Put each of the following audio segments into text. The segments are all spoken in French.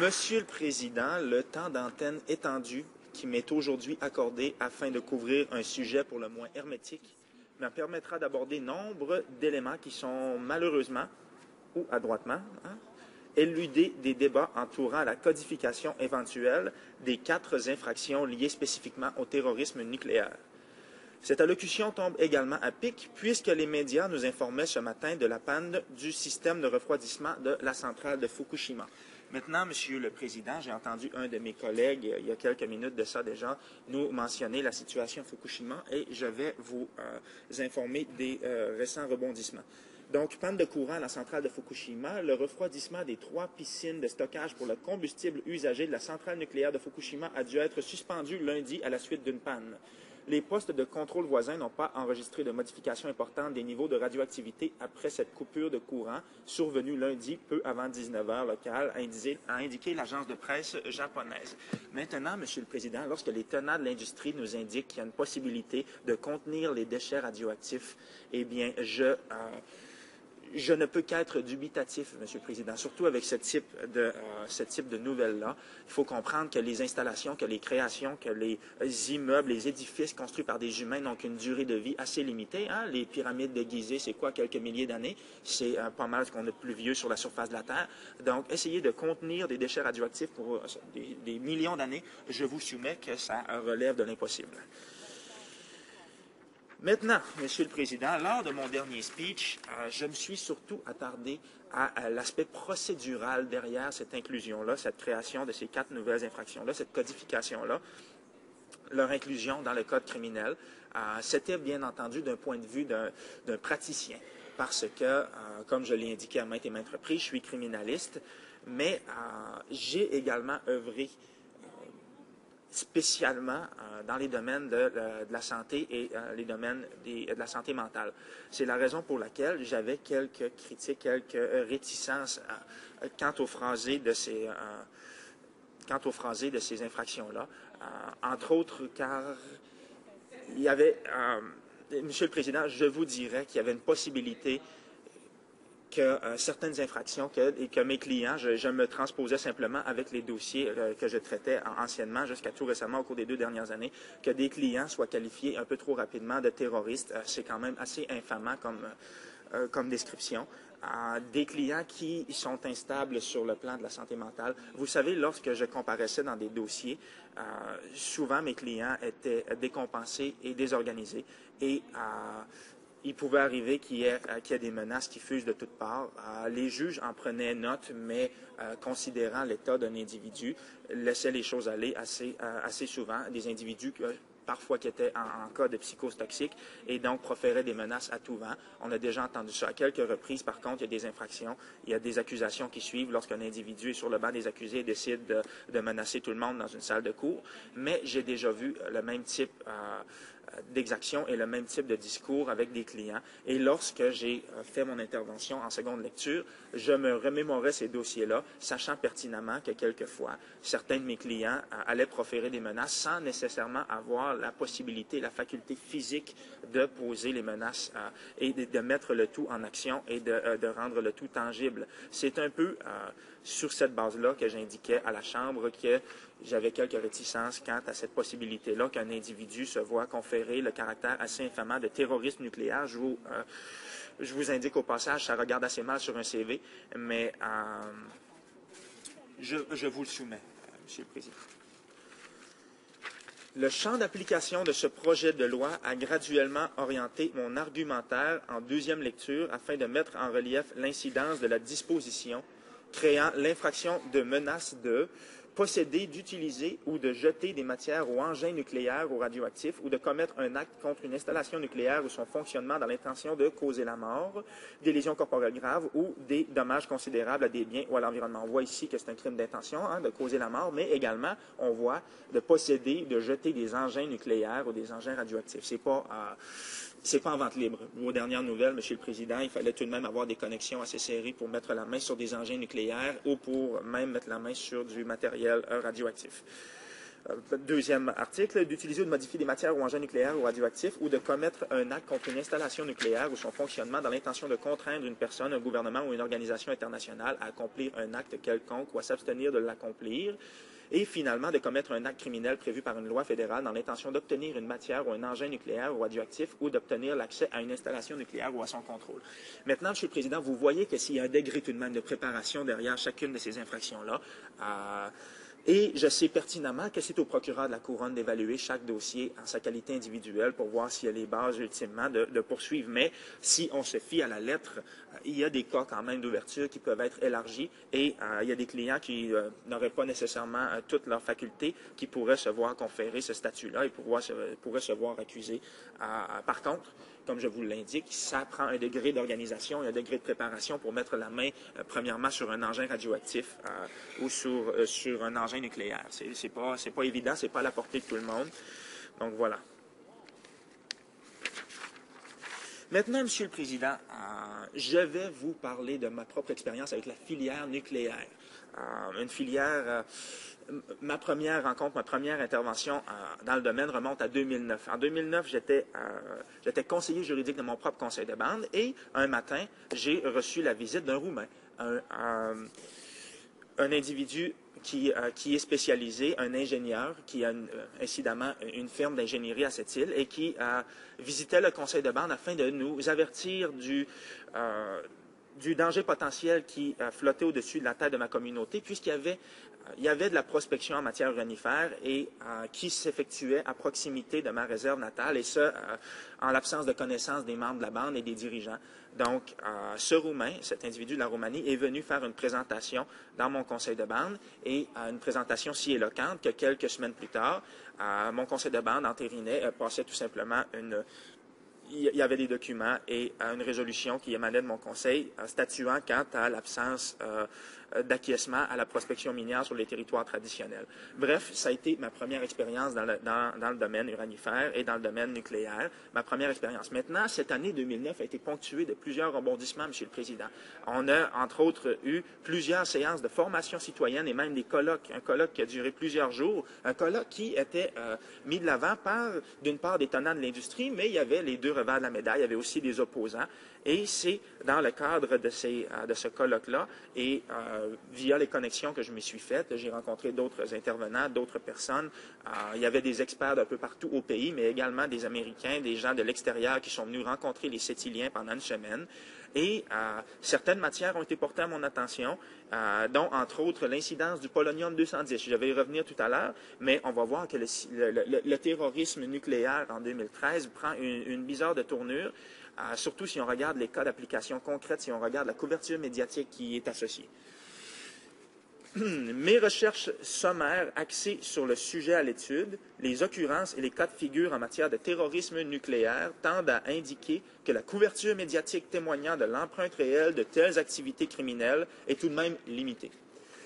Monsieur le Président, le temps d'antenne étendu qui m'est aujourd'hui accordé afin de couvrir un sujet pour le moins hermétique me permettra d'aborder nombre d'éléments qui sont malheureusement ou adroitement éludés des débats entourant la codification éventuelle des 4 infractions liées spécifiquement au terrorisme nucléaire. Cette allocution tombe également à pic puisque les médias nous informaient ce matin de la panne du système de refroidissement de la centrale de Fukushima. Maintenant, Monsieur le Président, j'ai entendu un de mes collègues, il y a quelques minutes de ça déjà, nous mentionner la situation à Fukushima et je vais vous informer des récents rebondissements. Donc, panne de courant à la centrale de Fukushima, le refroidissement des 3 piscines de stockage pour le combustible usagé de la centrale nucléaire de Fukushima a dû être suspendu lundi à la suite d'une panne. Les postes de contrôle voisins n'ont pas enregistré de modifications importantes des niveaux de radioactivité après cette coupure de courant survenue lundi, peu avant 19 h locale, a indiqué l'agence de presse japonaise. Maintenant, Monsieur le Président, lorsque les tenants de l'industrie nous indiquent qu'il y a une possibilité de contenir les déchets radioactifs, eh bien, je ne peux qu'être dubitatif, Monsieur le Président, surtout avec ce type de nouvelles-là. Il faut comprendre que les installations, que les créations, que les immeubles, les édifices construits par des humains n'ont qu'une durée de vie assez limitée. Les pyramides de Gizeh, c'est quoi, quelques milliers d'années? C'est pas mal ce qu'on a de plus vieux sur la surface de la Terre. Donc, essayer de contenir des déchets radioactifs pour des millions d'années, je vous soumets que ça relève de l'impossible. Maintenant, Monsieur le Président, lors de mon dernier speech, je me suis surtout attardé à l'aspect procédural derrière cette inclusion-là, cette création de ces 4 nouvelles infractions-là, cette codification-là, leur inclusion dans le code criminel. C'était bien entendu d'un point de vue d'un praticien, parce que, comme je l'ai indiqué à maintes et maintes reprises, je suis criminaliste, mais j'ai également œuvré spécialement dans les domaines de la santé et les domaines de la santé mentale. C'est la raison pour laquelle j'avais quelques critiques, quelques réticences quant au phrasé de ces infractions-là. Entre autres, car il y avait, Monsieur le Président, je vous dirais qu'il y avait une possibilité que certaines infractions et que mes clients, je me transposais simplement avec les dossiers que je traitais anciennement jusqu'à tout récemment au cours des 2 dernières années, que des clients soient qualifiés un peu trop rapidement de terroristes. C'est quand même assez infamant comme description. Des clients qui sont instables sur le plan de la santé mentale. Vous savez, lorsque je comparaissais dans des dossiers, souvent mes clients étaient décompensés et désorganisés et il pouvait arriver qu'il y ait des menaces qui fusent de toutes parts. Les juges en prenaient note, mais considérant l'état d'un individu, laissaient les choses aller assez souvent. Des individus parfois qui étaient en cas de psychose toxique et donc proféraient des menaces à tout vent. On a déjà entendu ça à quelques reprises. Par contre, il y a des infractions, il y a des accusations qui suivent lorsqu'un individu est sur le banc des accusés et décide de menacer tout le monde dans une salle de cours. Mais j'ai déjà vu le même type d'exactions et le même type de discours avec des clients. Et lorsque j'ai fait mon intervention en seconde lecture, je me remémorais ces dossiers-là, sachant pertinemment que quelquefois, certains de mes clients allaient proférer des menaces sans nécessairement avoir la possibilité, la faculté physique de poser les menaces et de mettre le tout en action et de rendre le tout tangible. C'est un peu sur cette base-là que j'indiquais à la Chambre que j'avais quelques réticences quant à cette possibilité-là qu'un individu se voit conférer le caractère assez infamant de terrorisme nucléaire. Je vous indique au passage, ça regarde assez mal sur un CV, mais je vous le soumets, Monsieur le Président. Le champ d'application de ce projet de loi a graduellement orienté mon argumentaire en deuxième lecture afin de mettre en relief l'incidence de la disposition créant l'infraction de menace de posséder, d'utiliser ou de jeter des matières ou engins nucléaires ou radioactifs ou de commettre un acte contre une installation nucléaire ou son fonctionnement dans l'intention de causer la mort, des lésions corporelles graves ou des dommages considérables à des biens ou à l'environnement. On voit ici que c'est un crime d'intention de causer la mort, mais également on voit de posséder, de jeter des engins nucléaires ou des engins radioactifs. C'est pas en vente libre. Aux dernières nouvelles, Monsieur le Président, il fallait tout de même avoir des connexions assez serrées pour mettre la main sur des engins nucléaires ou pour même mettre la main sur du matériel radioactif. Deuxième article, d'utiliser ou de modifier des matières ou engins nucléaires ou radioactifs ou de commettre un acte contre une installation nucléaire ou son fonctionnement dans l'intention de contraindre une personne, un gouvernement ou une organisation internationale à accomplir un acte quelconque ou à s'abstenir de l'accomplir. Et finalement, de commettre un acte criminel prévu par une loi fédérale dans l'intention d'obtenir une matière ou un engin nucléaire ou radioactif ou d'obtenir l'accès à une installation nucléaire ou à son contrôle. Maintenant, Monsieur le Président, vous voyez que s'il y a un degré tout de même de préparation derrière chacune de ces infractions-là, et je sais pertinemment que c'est au procureur de la Couronne d'évaluer chaque dossier en sa qualité individuelle pour voir s'il y a les bases ultimement de poursuivre. Mais si on se fie à la lettre, il y a des cas quand même d'ouverture qui peuvent être élargis et il y a des clients qui n'auraient pas nécessairement toutes leurs facultés qui pourraient se voir conférer ce statut-là et pourraient se voir accusés. Par contre, comme je vous l'indique, ça prend un degré d'organisation et un degré de préparation pour mettre la main, premièrement, sur un engin radioactif ou sur un engin nucléaire. C'est pas évident, c'est pas à la portée de tout le monde. Donc, voilà. Maintenant, Monsieur le Président, je vais vous parler de ma propre expérience avec la filière nucléaire. Une filière... Ma première rencontre, ma première intervention dans le domaine remonte à 2009. En 2009, j'étais conseiller juridique de mon propre conseil de bande et un matin, j'ai reçu la visite d'un Roumain, un individu qui est spécialisé, un ingénieur qui a incidemment une firme d'ingénierie à cette île et qui visitait le conseil de bande afin de nous avertir du danger potentiel qui flottait au-dessus de la tête de ma communauté, puisqu'il y avait de la prospection en matière uranifère et qui s'effectuait à proximité de ma réserve natale, et ce, en l'absence de connaissance des membres de la bande et des dirigeants. Donc, ce Roumain, cet individu de la Roumanie, est venu faire une présentation dans mon conseil de bande, et une présentation si éloquente que quelques semaines plus tard, mon conseil de bande entérinait, passait tout simplement il y avait des documents et une résolution qui émanait de mon conseil statuant quant à l'absence d'acquiescement à la prospection minière sur les territoires traditionnels. Bref, ça a été ma première expérience dans le domaine uranifère et dans le domaine nucléaire, ma première expérience. Maintenant, cette année 2009 a été ponctuée de plusieurs rebondissements, Monsieur le Président. On a, entre autres, eu plusieurs séances de formation citoyenne et même des colloques, un colloque qui a duré plusieurs jours, un colloque qui était mis de l'avant d'une part, des tenants de l'industrie, mais il y avait les deux revers de la médaille, il y avait aussi des opposants. Et c'est dans le cadre de ce colloque-là et via les connexions que je me suis faites, j'ai rencontré d'autres intervenants, d'autres personnes. Il y avait des experts d'un peu partout au pays, mais également des Américains, des gens de l'extérieur qui sont venus rencontrer les Sétiliens pendant une semaine. Et certaines matières ont été portées à mon attention, dont, entre autres, l'incidence du polonium-210. Je vais y revenir tout à l'heure, mais on va voir que le terrorisme nucléaire en 2013 prend une bizarre de tournure, surtout si on regarde les cas d'application concrète, si on regarde la couverture médiatique qui est associée. Mes recherches sommaires axées sur le sujet à l'étude, les occurrences et les cas de figure en matière de terrorisme nucléaire tendent à indiquer que la couverture médiatique témoignant de l'empreinte réelle de telles activités criminelles est tout de même limitée,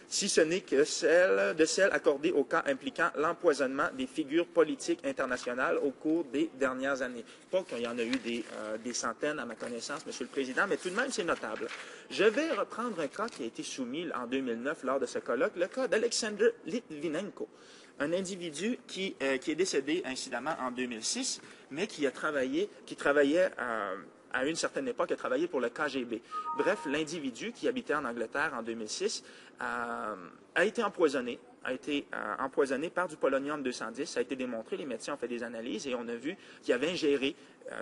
si ce n'est que celle accordée au cas impliquant l'empoisonnement des figures politiques internationales au cours des dernières années. Pas qu'il y en a eu des centaines à ma connaissance, Monsieur le Président, mais tout de même, c'est notable. Je vais reprendre un cas qui a été soumis en 2009 lors de ce colloque, le cas d'Alexander Litvinenko, un individu qui est décédé incidemment en 2006, mais qui travaillait à une certaine époque, a travaillé pour le KGB. Bref, l'individu qui habitait en Angleterre en 2006 a été empoisonné par du polonium-210. Ça a été démontré, les médecins ont fait des analyses et on a vu qu'il avait ingéré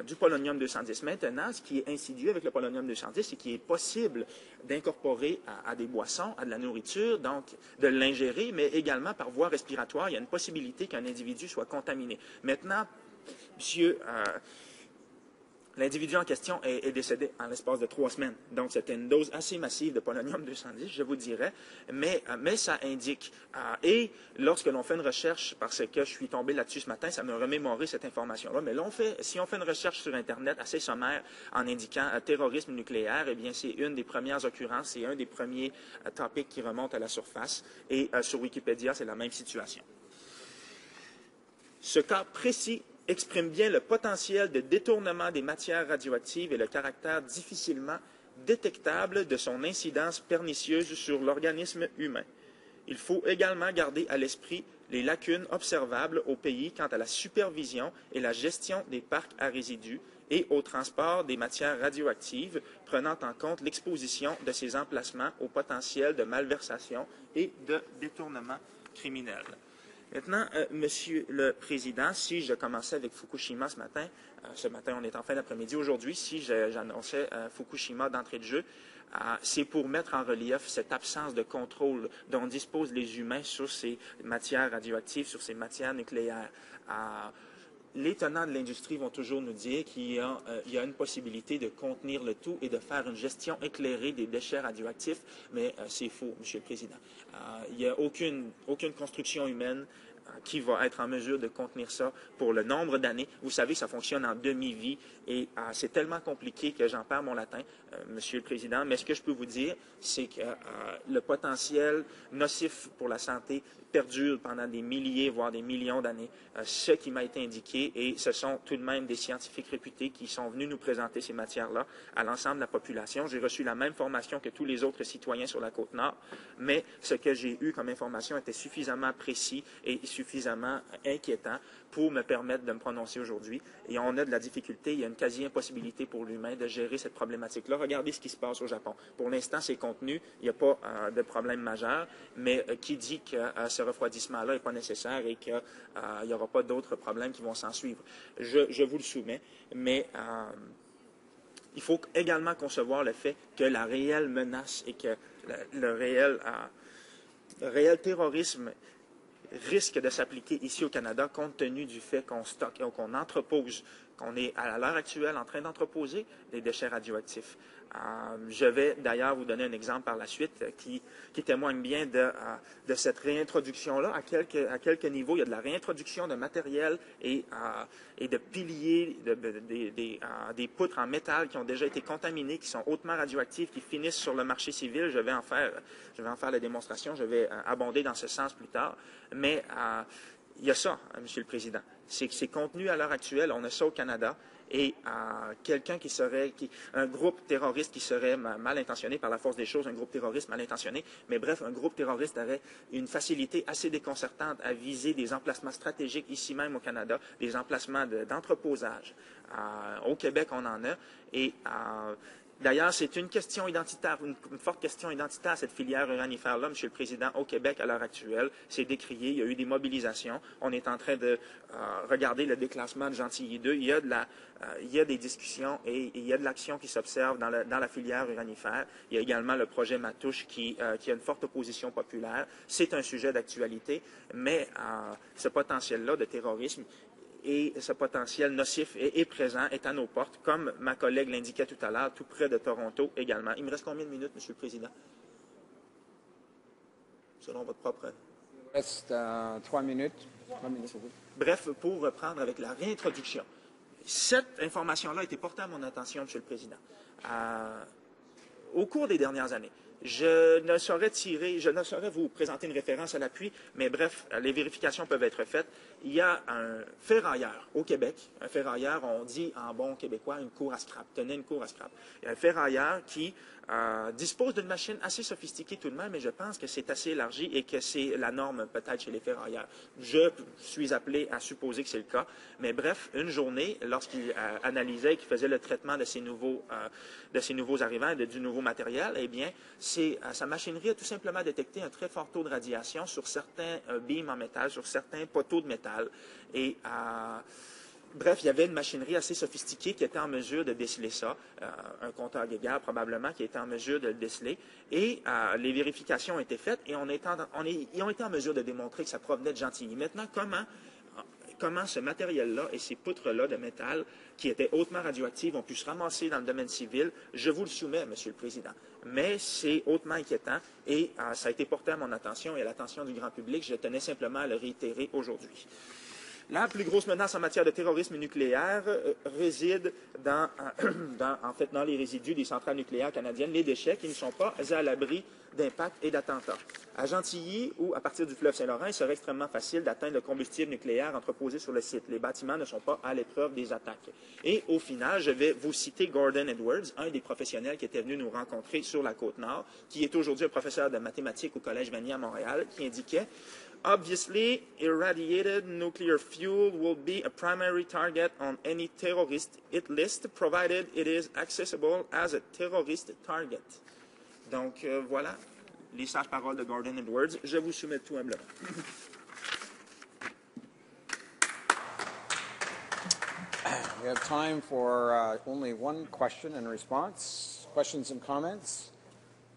du polonium-210. Maintenant, ce qui est insidieux avec le polonium-210, c'est qu'il est possible d'incorporer à des boissons, à de la nourriture, donc de l'ingérer, mais également par voie respiratoire. Il y a une possibilité qu'un individu soit contaminé. Maintenant, monsieur... L'individu en question est décédé en l'espace de 3 semaines. Donc, c'était une dose assez massive de polonium-210, je vous dirais, mais ça indique. Et lorsque l'on fait une recherche, parce que je suis tombé là-dessus ce matin, ça m'a remémoré cette information-là, mais si on fait une recherche sur Internet assez sommaire en indiquant terrorisme nucléaire, eh bien, c'est une des premières occurrences, c'est un des premiers topics qui remontent à la surface. Et sur Wikipédia, c'est la même situation. Ce cas précis exprime bien le potentiel de détournement des matières radioactives et le caractère difficilement détectable de son incidence pernicieuse sur l'organisme humain. Il faut également garder à l'esprit les lacunes observables au pays quant à la supervision et la gestion des parcs à résidus et au transport des matières radioactives, prenant en compte l'exposition de ces emplacements au potentiel de malversation et de détournement criminel. Maintenant, Monsieur le Président, si je commençais avec Fukushima ce matin on est en fin d'après-midi, aujourd'hui, si j'annonçais Fukushima d'entrée de jeu, c'est pour mettre en relief cette absence de contrôle dont disposent les humains sur ces matières radioactives, sur ces matières nucléaires. Les tenants de l'industrie vont toujours nous dire qu'il y a une possibilité de contenir le tout et de faire une gestion éclairée des déchets radioactifs, mais c'est faux, Monsieur le Président. Il n'y a aucune construction humaine qui va être en mesure de contenir ça pour le nombre d'années. Vous savez, ça fonctionne en demi-vie et c'est tellement compliqué que j'en perds mon latin, Monsieur le Président. Mais ce que je peux vous dire, c'est que le potentiel nocif pour la santé perdure pendant des milliers, voire des millions d'années. Ce qui m'a été indiqué, et ce sont tout de même des scientifiques réputés qui sont venus nous présenter ces matières-là à l'ensemble de la population. J'ai reçu la même formation que tous les autres citoyens sur la Côte-Nord, mais ce que j'ai eu comme information était suffisamment précis et suffisamment inquiétant pour me permettre de me prononcer aujourd'hui. Et on a de la difficulté, il y a une quasi-impossibilité pour l'humain de gérer cette problématique-là. Regardez ce qui se passe au Japon. Pour l'instant, c'est contenu, il n'y a pas de problème majeur, mais qui dit que ce refroidissement-là n'est pas nécessaire et qu'il n'y aura pas d'autres problèmes qui vont s'en suivre. Je vous le soumets, mais il faut également concevoir le fait que la réelle menace et que le réel terrorisme risque de s'appliquer ici au Canada compte tenu du fait qu'on stocke, qu'on entrepose, qu'on est à l'heure actuelle en train d'entreposer des déchets radioactifs. Je vais d'ailleurs vous donner un exemple par la suite qui témoigne bien de cette réintroduction-là. À quelques niveaux, il y a de la réintroduction de matériel et de piliers, des poutres en métal qui ont déjà été contaminées, qui sont hautement radioactives, qui finissent sur le marché civil. Je vais en faire la démonstration, je vais abonder dans ce sens plus tard. Mais il y a ça, Monsieur le Président. C'est contenu à l'heure actuelle, on a ça au Canada. Et un groupe terroriste qui serait mal intentionné par la force des choses, un groupe terroriste mal intentionné, mais bref, un groupe terroriste aurait une facilité assez déconcertante à viser des emplacements stratégiques ici même au Canada, des emplacements d'entreposage. Au Québec, on en a. Et d'ailleurs, c'est une question identitaire, une forte question identitaire, cette filière uranifère-là, Monsieur le Président, au Québec à l'heure actuelle. C'est décrié, il y a eu des mobilisations. On est en train de regarder le déclassement de Gentilly 2. Il y a des discussions et il y a de l'action qui s'observe dans la filière uranifère. Il y a également le projet Matouche qui a une forte opposition populaire. C'est un sujet d'actualité, mais ce potentiel-là de terrorisme et ce potentiel nocif est présent, est à nos portes, comme ma collègue l'indiquait tout à l'heure, tout près de Toronto également. Il me reste combien de minutes, Monsieur le Président? Selon votre propre... Il reste 3 minutes. 3 minutes. Bref, pour reprendre avec la réintroduction. Cette information-là a été portée à mon attention, Monsieur le Président, au cours des dernières années. Je ne saurais vous présenter une référence à l'appui, mais bref, les vérifications peuvent être faites. Il y a un ferrailleur au Québec. Un ferrailleur, on dit en bon québécois, une cour à scrap. Tenez une cour à scrap. Il y a un ferrailleur qui dispose d'une machine assez sophistiquée tout de même, mais je pense que c'est assez élargi et que c'est la norme peut-être chez les ferrailleurs. Je suis appelé à supposer que c'est le cas. Mais bref, une journée, lorsqu'il analysait et qu'il faisait le traitement de ces nouveaux arrivants, du nouveau matériel, eh bien, sa machinerie a tout simplement détecté un très fort taux de radiation sur certains beams en métal, sur certains poteaux de métal. Et bref, il y avait une machinerie assez sophistiquée qui était en mesure de déceler ça, un compteur Geiger probablement qui était en mesure de le déceler. Et les vérifications ont été faites et ils ont été en mesure de démontrer que ça provenait de Gentilly. Maintenant, comment ce matériel-là et ces poutres-là de métal qui étaient hautement radioactives ont pu se ramasser dans le domaine civil, je vous le soumets, Monsieur le Président. Mais c'est hautement inquiétant et ça a été porté à mon attention et à l'attention du grand public. Je tenais simplement à le réitérer aujourd'hui. La plus grosse menace en matière de terrorisme nucléaire réside dans les résidus des centrales nucléaires canadiennes, les déchets qui ne sont pas à l'abri d'impact et d'attentats. À Gentilly ou à partir du fleuve Saint-Laurent, il serait extrêmement facile d'atteindre le combustible nucléaire entreposé sur le site. Les bâtiments ne sont pas à l'épreuve des attaques. Et au final, je vais vous citer Gordon Edwards, un des professionnels qui était venu nous rencontrer sur la Côte-Nord, qui est aujourd'hui un professeur de mathématiques au Collège Vanier à Montréal, qui indiquait « Obviously, irradiated nuclear fuel will be a primary target on any terrorist hit list, provided it is accessible as a terrorist target. » Donc, voilà les sages paroles de Gordon Edwards. Je vous soumets tout humblement. We have time for only one question and response. Questions and comments?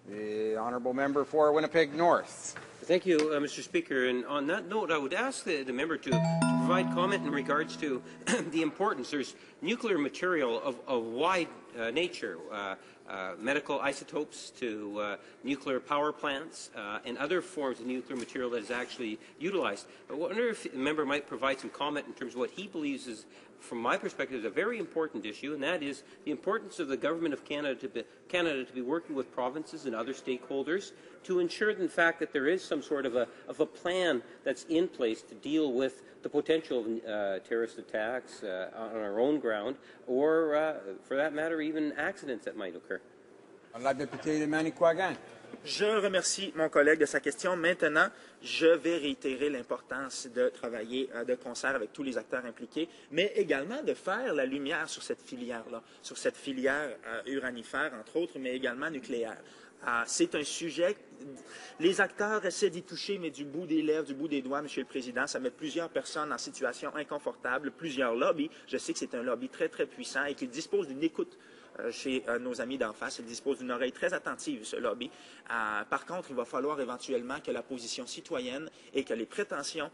The honourable member for Winnipeg North. Thank you, Mr. Speaker. And on that note, I would ask the member to provide comment in regards to the importance. There's nuclear material of wide nature, medical isotopes to nuclear power plants and other forms of nuclear material that is actually utilized. I wonder if the member might provide some comment in terms of what he believes is, from my perspective, is a very important issue, and that is the importance of the Government of Canada to be working with provinces and other stakeholders to ensure, in fact, that there is some sort of a plan that's in place to deal with the potential of terrorist attacks on our own ground, or, for that matter, even accidents that might occur. La députée de Manicouagan. Je remercie mon collègue de sa question. Maintenant, je vais réitérer l'importance de travailler de concert avec tous les acteurs impliqués, mais également de faire la lumière sur cette filière-là, sur cette filière uranifère, entre autres, mais également nucléaire. C'est un sujet, les acteurs essaient d'y toucher, mais du bout des lèvres, du bout des doigts, Monsieur le Président, ça met plusieurs personnes en situation inconfortable, plusieurs lobbies. Je sais que c'est un lobby très, très puissant et qu'il dispose d'une écoute chez nos amis d'en face. Il dispose d'une oreille très attentive, ce lobby. Par contre, il va falloir éventuellement que la position citoyenne et que les prétentions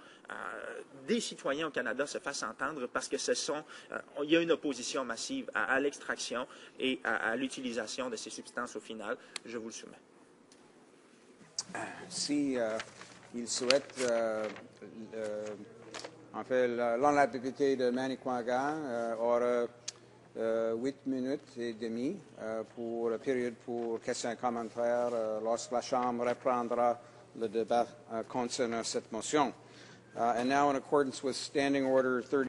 des citoyens au Canada se fassent entendre parce que il y a une opposition massive à l'extraction et à l'utilisation de ces substances au final. Je vous le soumets. Si il souhaite, en fait, l'honorable de Manicouagan aura 8 minutes et demie pour la période pour questions et commentaires lorsque la Chambre reprendra le débat concernant cette motion. And now, in accordance with Standing Order 30.